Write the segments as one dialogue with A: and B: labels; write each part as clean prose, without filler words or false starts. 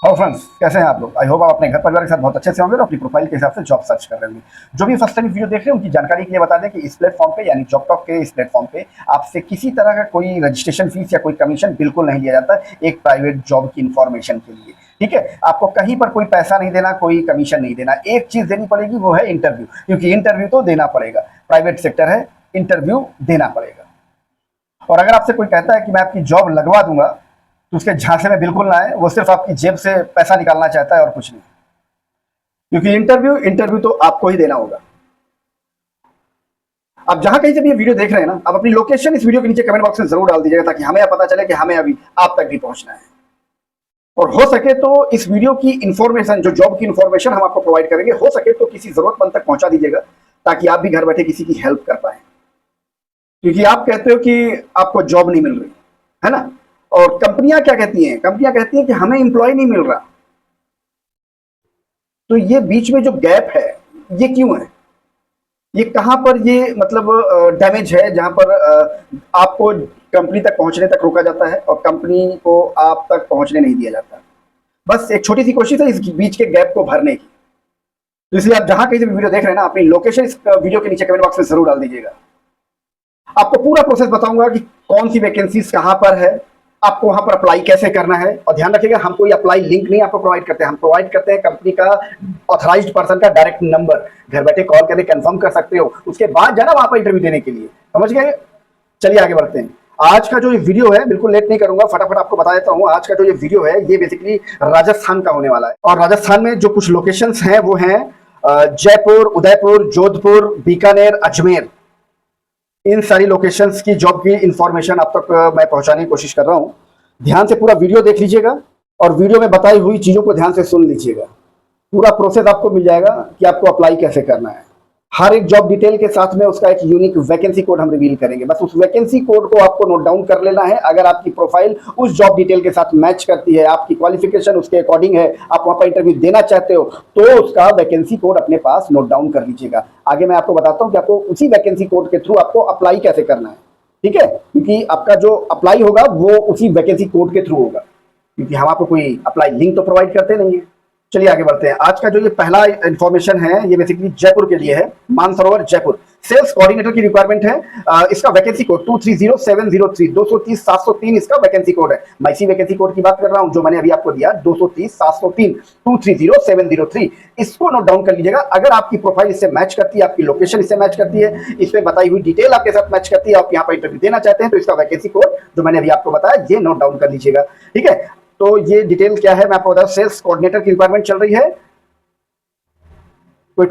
A: Hello friends, कैसे हैं आप लोग। आई होप आप अपने घर परिवार के साथ बहुत अच्छे से होंगे और अपनी प्रोफाइल के हिसाब से जॉब सर्च कर रहे होंगे। जो भी फर्स्ट टाइम वीडियो देख रहे हैं उनकी जानकारी के लिए बता दें कि इस प्लेटफॉर्म पे यानी जॉबटॉक के इस प्लेटफॉर्म पे आपसे किसी तरह का कोई रजिस्ट्रेशन फीस या कोई कमीशन बिल्कुल नहीं लिया जाता एक प्राइवेट जॉब की इन्फॉर्मेशन के लिए। ठीक है, आपको कहीं पर कोई पैसा नहीं देना, कोई कमीशन नहीं देना। एक चीज देनी पड़ेगी, वो है इंटरव्यू, क्योंकि इंटरव्यू तो देना पड़ेगा। प्राइवेट सेक्टर है, इंटरव्यू देना पड़ेगा। और अगर आपसे कोई कहता है कि मैं आपकी जॉब लगवा दूंगा, तो उसके झांसे में बिल्कुल ना आए। वो सिर्फ आपकी जेब से पैसा निकालना चाहता है और कुछ नहीं, क्योंकि इंटरव्यू तो आपको ही देना होगा। आप जहां कहीं से भी ये वीडियो देख रहे हैं ना, आप अपनी लोकेशन इस वीडियो के नीचे कमेंट बॉक्स में जरूर डाल दीजिएगा, ताकि हमें पता चले कि हमें अभी आप तक भी पहुंचना है। और हो सके तो इस वीडियो की इंफॉर्मेशन, जो जॉब की इंफॉर्मेशन हम आपको प्रोवाइड करेंगे, हो सके तो किसी जरूरतमंद तक पहुंचा दीजिएगा, ताकि आप भी घर बैठे किसी की हेल्प कर पाए। क्योंकि आप कहते हो कि आपको जॉब नहीं मिल रही है ना, और कंपनियां क्या कहती हैं, कंपनियां कहती हैं कि हमें एम्प्लॉय नहीं मिल रहा। तो ये बीच में जो गैप है, ये क्यों है, ये कहां पर ये मतलब डैमेज है, जहां पर आपको कंपनी तक पहुंचने तक रोका जाता है और कंपनी को आप तक पहुंचने नहीं दिया जाता। बस एक छोटी सी कोशिश है इस बीच के गैप को भरने की। तो इसलिए आप जहां कहीं से वीडियो देख रहे हैं ना, अपनी लोकेशन इस वीडियो के नीचे कमेंट बॉक्स में जरूर डाल दीजिएगा। आपको पूरा प्रोसेस बताऊंगा कि कौन सी वैकेंसीज कहां पर है, आपको वहां पर अप्लाई कैसे करना है। और ध्यान रखिएगा, हम कोई अप्लाई लिंक नहीं आपको प्रोवाइड करते हैं, हम प्रोवाइड करते हैं कंपनी का ऑथराइज्ड पर्सन का डायरेक्ट नंबर। घर बैठे कॉल करके कंफर्म कर सकते हो, उसके बाद जाना वहां पर इंटरव्यू देने के लिए। समझ गए। चलिए आगे बढ़ते हैं। आज का जो ये वीडियो है, बिल्कुल लेट नहीं करूंगा, फटाफट आपको बता देता हूं। आज का जो ये वीडियो है, ये बेसिकली राजस्थान का होने वाला है। और राजस्थान में जो कुछ लोकेशंस हैं वो हैं जयपुर, उदयपुर, जोधपुर, बीकानेर, अजमेर। इन सारी लोकेशंस की जॉब की इंफॉर्मेशन आप तक मैं पहुंचाने की कोशिश कर रहा हूं। ध्यान से पूरा वीडियो देख लीजिएगा और वीडियो में बताई हुई चीजों को ध्यान से सुन लीजिएगा। पूरा प्रोसेस आपको मिल जाएगा कि आपको अप्लाई कैसे करना है। हर एक जॉब डिटेल के साथ में उसका एक यूनिक वैकेंसी कोड हम रिवील करेंगे। बस उस वैकेंसी कोड को आपको नोट डाउन कर लेना है। अगर आपकी प्रोफाइल उस जॉब डिटेल के साथ मैच करती है, आपकी क्वालिफिकेशन उसके अकॉर्डिंग है, आप वहां पर इंटरव्यू देना चाहते हो, तो उसका वैकेंसी कोड अपने पास नोट डाउन कर लीजिएगा। आगे मैं आपको बताता हूं कि आपको उसी वैकेंसी कोड के थ्रू आपको अप्लाई कैसे करना है। ठीक है, क्योंकि आपका जो अप्लाई होगा वो उसी वैकेंसी कोड के थ्रू होगा, क्योंकि हम आपको कोई अप्लाई लिंक तो प्रोवाइड करते नहीं है। चलिए आगे बढ़ते हैं। आज का जो ये पहला इंफॉर्मेशन है, ये बेसिकली जयपुर के लिए है। मानसरोवर जयपुर सेल्स कोऑर्डिनेटर की रिक्वायरमेंट है। इसका वैकेंसी कोड 230703, 230-703 इसका वैकेंसी कोड है। मैं इसी वैकेंसी कोड की बात कर रहा हूं जो मैंने अभी आपको दिया, 230-703, 230703। इसको नोट डाउन कर लीजिएगा। अगर आपकी प्रोफाइल इससे मैच करती है, आपकी लोकेशन इससे मैच करती है, इसमें बताई हुई डिटेल आपके साथ मैच करती है, आप यहाँ पर इंटरव्यू देना चाहते हैं, तो इसका वैकेंसी कोड जो मैंने अभी आपको बताया, ये नोट डाउन कर लीजिएगा। ठीक है, तो ये डिटेल क्या है मैं आपको बता दूं। सेल्स कोऑर्डिनेटर की रिक्वायरमेंट चल रही है। कोई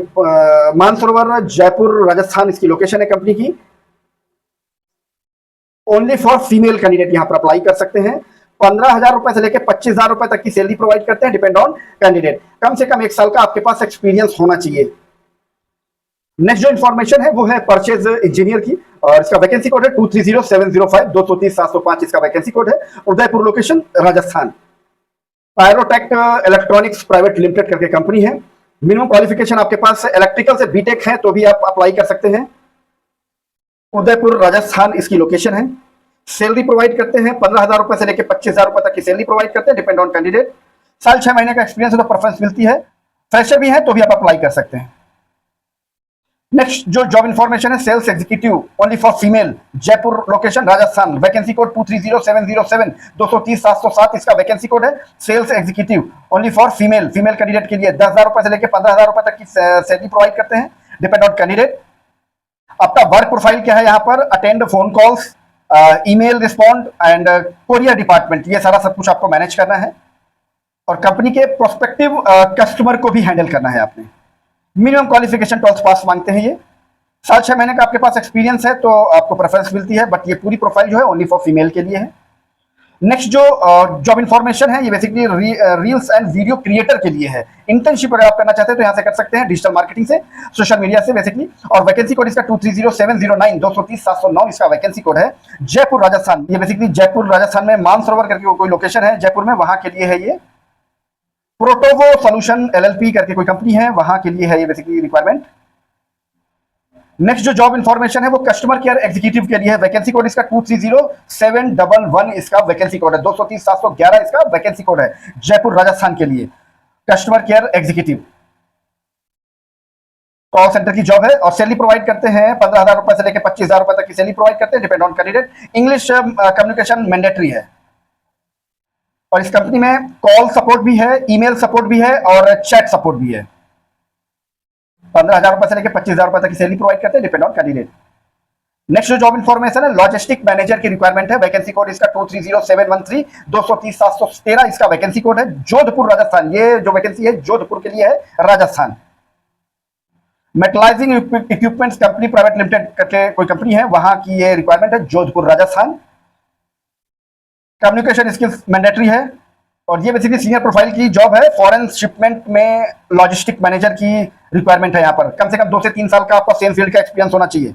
A: मानसरोवर जयपुर राजस्थान इसकी लोकेशन है कंपनी की। ओनली फॉर फीमेल कैंडिडेट यहां पर अप्लाई कर सकते हैं। 15,000 रुपए से लेकर 25,000 रुपए तक की सैलरी प्रोवाइड करते हैं, डिपेंड ऑन कैंडिडेट। कम से कम 1 साल का आपके पास एक्सपीरियंस होना चाहिए। नेक्स्ट जो इन्फॉर्मेशन है वो है परचेज इंजीनियर की, और इसका वैकेंसी कोड है 230705, 230-705 इसका वैकेंसी कोड है। Udaipur location Rajasthan. Pyrotech electronics private limited करके कंपनी है। मिनिमम क्वालिफिकेशन आपके पास इलेक्ट्रिकल से बीटेक है तो भी आप अप्लाई कर सकते हैं। उदयपुर राजस्थान इसकी लोकेशन है। सैलरी प्रोवाइड करते हैं 15,000 रुपए से लेकर 25,000 रुपए तक की सैलरी प्रोवाइड करते हैं, डिपेंड ऑन कैंडिडेट। साल 6 महीने का एक्सपीरियंस है तो प्रेफरेंस मिलती है। फ्रेशर भी है तो भी आप अप्लाई कर सकते हैं। नेक्स्ट जो जॉब इंफॉर्मेशन है, sales executive only for female, Jaipur location Rajasthan. Vacancy code 230707, 230-707 इसका वैकेंसी कोड है। Sales executive only for female candidate के लिए 10,000 रुपए से लेकर 15,000 रुपए तक की सैलरी प्रोवाइड करते हैं, डिपेंड ऑन कैंडिडेट। आपका वर्क प्रोफाइल क्या है यहाँ पर, attend phone calls, email respond and courier department, ये सारा सब कुछ आपको मैनेज करना है। और कंपनी के प्रोस्पेक्टिव कस्टमर को भी हैंडल करना है आपने। मिनिमम क्वालिफिकेशन 12th पास मांगते हैं ये। साल 6 महीने का आपके पास एक्सपीरियंस है तो आपको प्रेफरेंस मिलती है, बट ये पूरी प्रोफाइल जो है ओनली फॉर फीमेल के लिए है। नेक्स्ट जो जॉब इंफॉर्मेशन है, ये basically reels and video creator के लिए है। इंटर्नशिप अगर आप करना चाहते हैं तो यहाँ से कर सकते हैं, डिजिटल मार्केटिंग से, सोशल मीडिया से बेसिकली। और वैकेंसी कोड इसका 230709, 230-709 इसका वैकेंसी कोड है। जयपुर राजस्थान, ये बेसिकली जयपुर राजस्थान में मानसरोवर करके कोई लोकेशन है जयपुर में, वहां के लिए है ये। प्रोटोवो सोल्यूशन LLP करके कोई कंपनी है, वहां के लिए है ये बेसिकली रिक्वायरमेंट। नेक्स्ट जो जॉब इन्फॉर्मेशन है वो कस्टमर केयर एग्जीक्यूटिव के लिए है। वैकेंसी कोड इसका 230711 इसका वैकेंसी कोड है। 230 711 इसका वैकेंसी कोड है, जयपुर राजस्थान के लिए, customer care executive. Call centre की जॉब है और सैलरी प्रोवाइड करते हैं 15,000 रुपए से लेकर 25,000 रुपए तक की सैलरी प्रोवाइड करते हैं, depend on candidate. English communication mandatory है और इस कंपनी में कॉल सपोर्ट भी है, ईमेल सपोर्ट भी है और चैट सपोर्ट भी है। 15,000 रुपए से लेकर 25,000 रुपए तक की सैलरी प्रोवाइड करते हैं, डिपेंड ऑन कैंडिडेट। नेक्स्ट जो जॉब इन्फॉर्मेशन है लॉजिस्टिक मैनेजर की रिक्वायरमेंट है। वैकेंसी कोड इसका 230713, 230 713 इसका वैकेंसी कोड है, जोधपुर राजस्थान। ये जो वैकेंसी है जोधपुर के लिए है, Rajasthan. Metallising equipments company private limited करके कोई कंपनी है, वहां की ये रिक्वायरमेंट है, Jodhpur Rajasthan. Communication skills mandatory है और ये बेसिकली सीनियर प्रोफाइल की जॉब है। फॉरेन शिपमेंट में लॉजिस्टिक मैनेजर की रिक्वायरमेंट है। यहाँ पर कम से कम 2 से 3 साल का आपका सेम फील्ड का एक्सपीरियंस होना चाहिए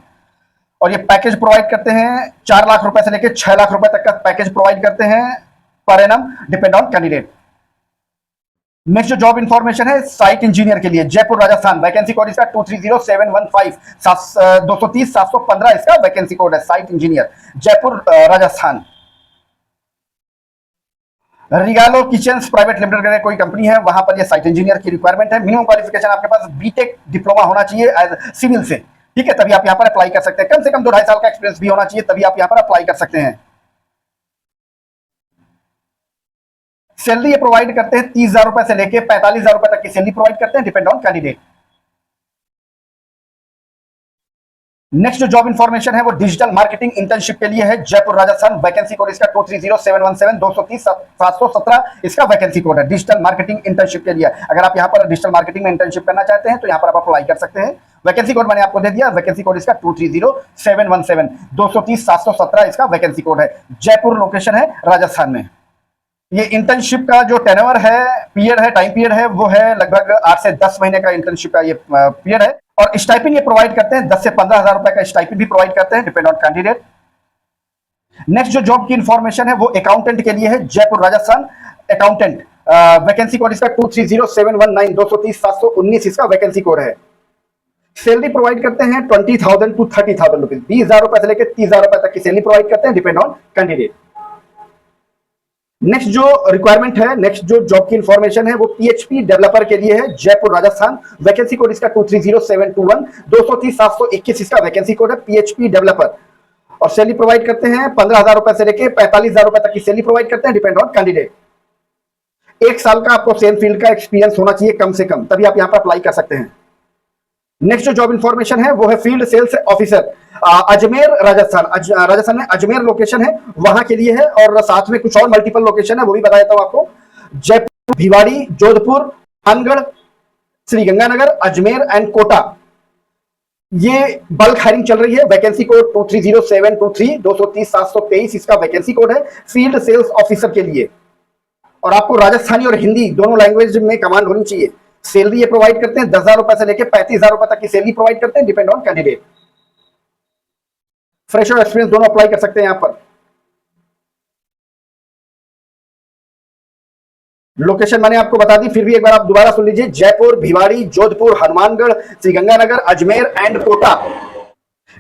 A: और ये पैकेज प्रोवाइड करते हैं 4 लाख रुपए से लेकर 6 लाख रुपए तक का पैकेज प्रोवाइड करते हैं per annum, depend on candidate. Next जो जॉब इन्फॉर्मेशन है साइट इंजीनियर के लिए, जयपुर राजस्थान। वैकेंसी कोड इसका 230715, 230 715 इसका वैकेंसी कोड है, site engineer, Jaipur Rajasthan. Regalo kitchens private limited का कोई कंपनी है, वहां पर ये साइट इंजीनियर की रिक्वायरमेंट है। मिनिमम क्वालिफिकेशन आपके पास बीटेक डिप्लोमा होना चाहिए सिविल से, ठीक है, तभी आप यहां पर अप्लाई कर सकते हैं। कम से कम 2-2.5 साल का एक्सपीरियंस भी होना चाहिए, तभी आप यहां पर अप्लाई कर सकते हैं। सैलरी ये प्रोवाइड करते हैं 30,000 रुपए से लेकर 45,000 रुपए तक की सैलरी प्रोवाइड करते हैं, डिपेंड ऑन कैंडिडेट। नेक्स्ट जो जॉब इन्फॉर्मेशन है वो डिजिटल मार्केटिंग इंटर्नशिप के लिए है, जयपुर राजस्थान। वैकेंसी कोड इसका 230717, 230 717 इसका वैकेंसी कोड है, डिजिटल मार्केटिंग इंटर्नशिप के लिए। अगर आप यहां पर डिजिटल मार्केटिंग में इंटर्नशिप करना चाहते हैं तो यहां पर आप अप्लाई कर सकते हैं। वैकेंसी कोड मैंने आपको दे दिया, वैकेंसी कोड इसका 230717, 230 717 इसका वैकेंसी कोड है, जयपुर लोकेशन है, राजस्थान में। ये इंटर्नशिप का जो टेन्योर है, पीरियड है, टाइम पीरियड है, वो है लगभग 8 से 10 महीने का इंटर्नशिप का ये पीरियड है और स्टाइपेंड ये प्रोवाइड करते हैं 10 से 15,000 रुपए का स्टाइपेंड भी प्रोवाइड करते हैं, डिपेंड ऑन कैंडिडेट। नेक्स्ट जो जॉब की इंफॉर्मेशन है वो अकाउंटेंट के लिए है, Jaipur Rajasthan, accountant. Vacancy code इसका 230719, 230 719 इसका वैकेंसी कोड है। सैलरी प्रोवाइड करते हैं 20,000 to 30,000 रुपीज, 20,000 रुपए से लेकर 30,000 रुपए तक की सैलरी प्रोवाइड करते हैं, डिपेंड ऑन कैंडिडेट। नेक्स्ट जो रिक्वायरमेंट है, नेक्स्ट जो जॉब की इंफॉर्मेशन है वो पीएचपी डेवलपर के लिए है, जयपुर राजस्थान। वैकेंसी कोड इसका 230721, 230 721 इसका वैकेंसी कोड है, पीएचपी डेवलपर। और सैलरी प्रोवाइड करते हैं 15,000 रुपए से लेकर 45,000 रुपए तक की सैलरी प्रोवाइड करते हैं, डिपेंड ऑन कैंडिडेट। 1 साल का आपको सेम फील्ड का एक्सपीरियंस होना चाहिए कम से कम, तभी आप यहां पर अप्लाई कर सकते हैं। नेक्स्ट जो जॉब इन्फॉर्मेशन है वो है field sales officer, Ajmer Rajasthan. Rajasthan में अजमेर लोकेशन है, वहां के लिए है और साथ में कुछ और मल्टीपल लोकेशन है, वो भी बता देता हूं आपको। जयपुर, भिवाड़ी, जोधपुर, हनुमानगढ़, श्री गंगानगर, अजमेर एंड कोटा, ये बल्क हायरिंग चल रही है। वैकेंसी कोड 230723, 230 723 इसका वैकेंसी कोड है, फील्ड सेल्स ऑफिसर के लिए। और आपको राजस्थानी और हिंदी दोनों लैंग्वेज में कमांड होनी चाहिए। सैलरी ये प्रोवाइड करते हैं 10,000 रुपए से लेकर 35,000 रुपए तक की सैलरी प्रोवाइड करते हैं, डिपेंड ऑन कैंडिडेट। फ्रेशर और एक्सपीरियंस दोनों अप्लाई कर सकते हैं यहां पर। लोकेशन मैंने आपको बता दी, फिर भी एक बार आप दोबारा सुन लीजिए, जयपुर, भिवाड़ी, जोधपुर, हनुमानगढ़, श्रीगंगानगर, अजमेर एंड कोटा।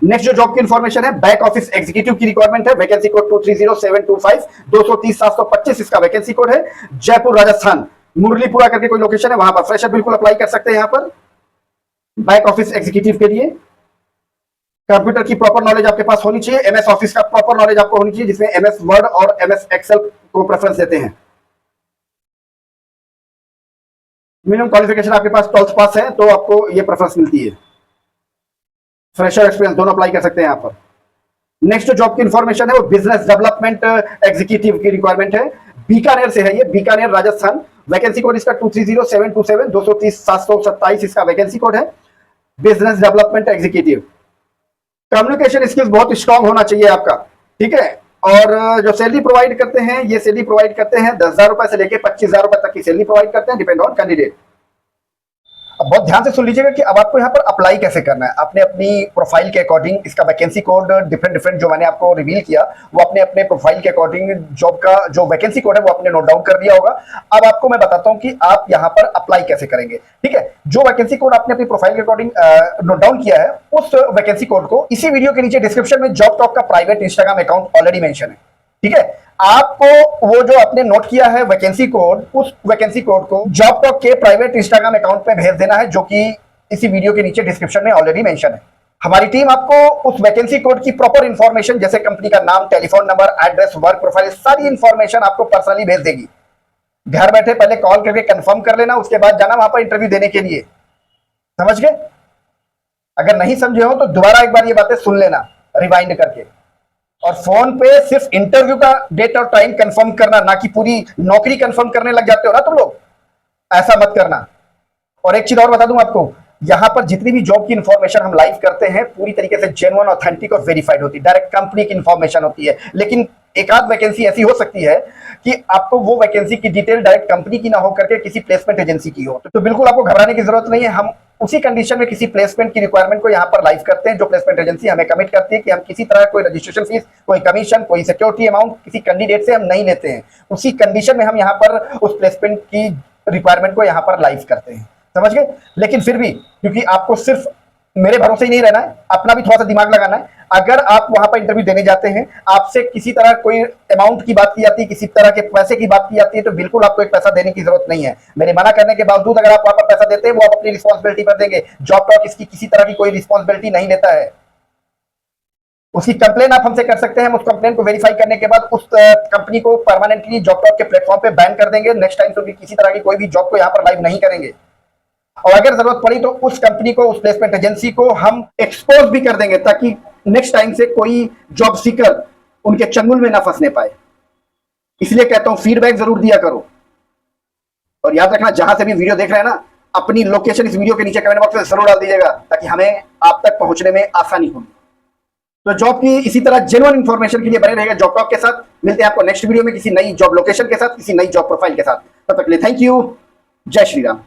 A: नेक्स्ट जो जॉब की इंफॉर्मेशन है बैक ऑफिस एग्जीक्यूटिव की रिक्वायरमेंट है। वैकेंसी कोड 230725, 230 725 इसका वैकेंसी कोड है, जयपुर राजस्थान। मुरलीपुरा करके कोई लोकेशन है, वहां पर फ्रेशर बिल्कुल अप्लाई कर सकते हैं यहां पर बैक ऑफिस एग्जीक्यूटिव के लिए। कंप्यूटर की प्रॉपर नॉलेज आपके पास होनी चाहिए, एमएस ऑफिस का प्रॉपर नॉलेज आपको होनी चाहिए, जिसमें एमएस वर्ड और एमएस एक्सेल को प्रेफरेंस देते हैं। मिनिमम क्वालिफिकेशन आपके पास 12th पास है तो आपको ये प्रेफरेंस मिलती है। फ्रेशर एक्सपीरियंस दोनों अप्लाई कर सकते हैं यहाँ पर। नेक्स्ट जो जॉब की इंफॉर्मेशन है वो बिजनेस डेवलपमेंट एग्जीक्यूटिव की रिक्वायरमेंट है, बीकानेर से है ये, बीकानेर राजस्थान। वैकेंसी कोड इसका 230727, 230 727 इसका वैकेंसी कोड है, business development executive. Communication skills बहुत स्ट्रांग होना चाहिए आपका, ठीक है। और जो सैलरी प्रोवाइड करते हैं, ये सैलरी प्रोवाइड करते हैं 10,000 रुपए से लेकर 25,000 रुपए तक की सैलरी प्रोवाइड करते हैं, डिपेंड ऑन कैंडिडेट। अब बहुत ध्यान से सुन लीजिएगा कि अब आपको यहाँ पर अप्लाई कैसे करना है। आपने अपनी प्रोफाइल के अकॉर्डिंग इसका वैकेंसी कोड डिफरेंट डिफरेंट जो मैंने आपको रिवील किया वो अपने अपने प्रोफाइल के अकॉर्डिंग जॉब का जो वैकेंसी कोड है वो आपने नोट डाउन कर दिया होगा। अब आपको मैं बताता हूँ कि आप यहाँ पर अप्लाई कैसे करेंगे। ठीक है, जो वैकेंसी कोड आपने अपनी प्रोफाइल के अकॉर्डिंग नोट डाउन किया है उस वैकेंसी कोड को इसी वीडियो के नीचे डिस्क्रिप्शन में जॉब टॉक का private Instagram account already mention है। ठीक है, आपको वो जो आपने नोट किया है वैकेंसी कोड, उस वैकेंसी कोड को जॉब टॉक के प्राइवेट इंस्टाग्राम अकाउंट में भेज देना है, जो कि इसी वीडियो के नीचे डिस्क्रिप्शन में ऑलरेडी मेंशन है। हमारी टीम आपको उस वैकेंसी कोड की प्रॉपर इंफॉर्मेशन जैसे कंपनी का नाम, telephone number, address, work profile, सारी इंफॉर्मेशन आपको पर्सनली भेज देगी। घर बैठे पहले कॉल करके कंफर्म कर लेना, उसके बाद जाना वहां पर इंटरव्यू देने के लिए। समझ गए? अगर नहीं समझे हो तो दोबारा एक बार ये बातें सुन लेना रिवाइंड करके। और फोन पे सिर्फ इंटरव्यू का डेट और टाइम कंफर्म करना, ना कि पूरी नौकरी कंफर्म करने लग जाते हो ना तुम लोग, ऐसा मत करना। और एक चीज और बता दूं आपको, यहां पर जितनी भी जॉब की इंफॉर्मेशन हम लाइव करते हैं पूरी तरीके से जेन्युइन, ऑथेंटिक और वेरीफाइड होती है, डायरेक्ट कंपनी की इंफॉर्मेशन होती है। लेकिन एक आध वैकेंसी ऐसी हो सकती है कि आपको वो वैकेंसी की डिटेल डायरेक्ट कंपनी की ना हो करके किसी प्लेसमेंट एजेंसी की हो, तो बिल्कुल आपको घबराने की जरूरत नहीं है। हम उसी कंडीशन में किसी प्लेसमेंट की रिक्वायरमेंट को यहाँ पर लाइव करते हैं जो प्लेसमेंट एजेंसी हमें कमिट करती है कि हम किसी तरह कोई रजिस्ट्रेशन फीस, कोई कमीशन, कोई सिक्योरिटी अमाउंट किसी कैंडिडेट से हम नहीं लेते हैं। उसी कंडीशन में हम यहाँ पर उस प्लेसमेंट की रिक्वायरमेंट को यहाँ पर लाइव करते हैं। समझ गए? लेकिन फिर भी क्योंकि आपको सिर्फ मेरे भरोसे ही नहीं रहना है, अपना भी थोड़ा सा दिमाग लगाना है। अगर आप वहां पर इंटरव्यू देने जाते हैं, आपसे किसी तरह कोई अमाउंट की बात की जाती है, किसी तरह के पैसे की बात की जाती है, तो बिल्कुल आपको एक पैसा देने की जरूरत नहीं है। मेरे मना करने के बावजूद अगर आप वहां पर पैसा देते हैं वो आप अपनी रिस्पॉन्सिबिलिटी पर देंगे। जॉब टॉक इसकी किसी तरह की कोई रिस्पॉन्सिबिलिटी नहीं लेता है। उसकी कंप्लेन आप हमसे कर सकते हैं, हम उस कंप्लेन को वेरीफाई करने के बाद उस कंपनी को परमानेंटली जॉब टॉक के प्लेटफॉर्म पे बैन कर देंगे। नेक्स्ट टाइम से किसी तरह की कोई भी जॉब को यहाँ पर लाइव नहीं करेंगे। और अगर जरूरत पड़ी तो उस कंपनी को, उस प्लेसमेंट एजेंसी को हम एक्सपोज भी कर देंगे ताकि नेक्स्ट टाइम से कोई जॉब सीकर उनके चंगुल में ना फंसने पाए। इसलिए कहता हूं फीडबैक जरूर दिया करो। और याद रखना, जहां से भी वीडियो देख रहे हैं ना, अपनी लोकेशन इस वीडियो के नीचे कमेंट बॉक्स में जरूर डाल दीजिएगा ताकि हमें आप तक पहुंचने में आसानी होगी। तो जॉब की इसी तरह जेन्युइन इंफॉर्मेशन के लिए बने रहेगा जॉब टॉक के साथ। मिलते हैं आपको नेक्स्ट वीडियो में किसी नई जॉब लोकेशन के साथ, किसी नई जॉब प्रोफाइल के साथ। तब तक के लिए थैंक यू। जय श्री राम।